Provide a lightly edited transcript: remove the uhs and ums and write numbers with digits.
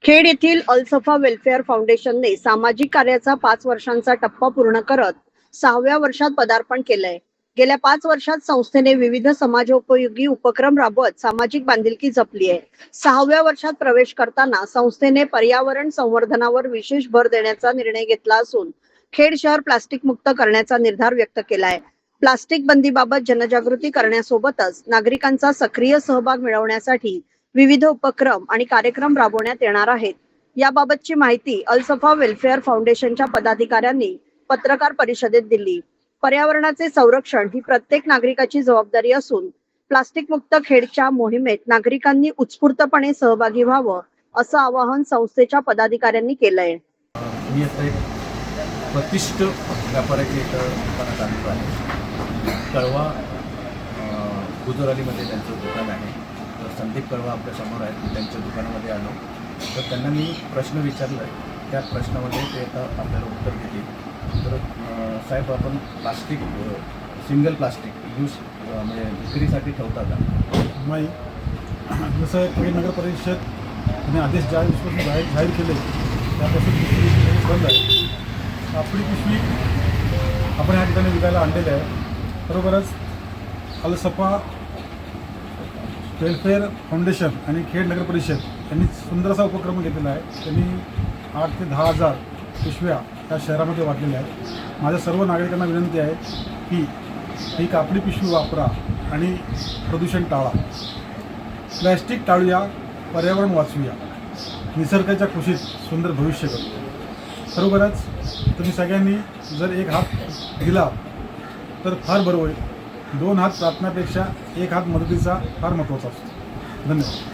खेड येथील अलसफा वेलफेअर फाउंडेशनने सामाजिक कार्याचा 5 वर्षांचा टप्पा पूर्ण करत 6व्या वर्षात पदार्पण केलंय. गेल्या 5 वर्षात संस्थेने विविध समाजोपयोगी उपक्रम राबवत सामाजिक बांधिलकी जपली आहे. 6व्या वर्षात प्रवेश करताना संस्थेने पर्यावरण संवर्धनावर विशेष भर देण्याचा निर्णय घेतला असून खेड शहर प्लास्टिक मुक्त करण्याचा निर्धार व्यक्त केला आहे. प्लास्टिक बंदीबाबत जनजागृती करण्यासोबतच नागरिकांचा सक्रिय सहभाग मिळवण्यासाठी विविध उपक्रम आणि कार्यक्रम राबवण्यात येणार आहेत. याबाबतची माहिती अलसफा वेलफेअर फाउंडेशनच्या पदाधिकाऱ्यांनी पत्रकार परिषदेत दिली. पर्यावरणाचे संरक्षण ही प्रत्येक नागरिकाची जबाबदारी असून प्लास्टिक मुक्त खेडच्या मोहिमेत नागरिकांनी उत्स्फूर्तपणे सहभागी व्हावं असं आवाहन संस्थेच्या पदाधिकाऱ्यांनी केलंय. मी आता एक प्रतिष्ठ व्यापाऱ्याची इथं दुकानात आलेलो आहे. कळवा गुजरालीमध्ये त्यांचं दुकान आहे. तर संदीप कळवा आपल्यासमोर आहेत. त्यांच्या दुकानामध्ये आलो तर त्यांना मी प्रश्न विचारला. त्या प्रश्नामध्ये ते आता आपल्याला उत्तर देतील. तर साहेब, आपण प्लास्टिक सिंगल प्लास्टिक यूज म्हणजे विक्रीसाठी ठेवता का? नाही. जसं खेड नगर परिषद आदेश जाहीर केले त्यापासून पिशवी बंद आहे. आपली पिशवी आपण या ठिकाणी विकायला आणलेली आहे. बरोबरच अलसफा वेलफेअर फाउंडेशन आणि खेड नगर परिषद यांनी सुंदर असा उपक्रम घेतलेला आहे. त्यांनी 8 ते 10 हजार पिशव्या या शहरामध्ये वाटलेल्या आहेत. माझ्या सर्व नागरिकांना विनंती आहे की ही कापडी पिशवी वापरा आणि प्रदूषण टाळा. प्लॅस्टिक टाळूया, पर्यावरण वाचवूया, निसर्गाच्या कुशीत सुंदर भविष्य करू. बरोबरच तुम्ही सगळ्यांनी जर एक हात दिला तर फार बरं होईल. 2 हात प्रार्थनापेक्षा 1 हात मदतीचा फार महत्त्वाचा असतो. धन्यवाद.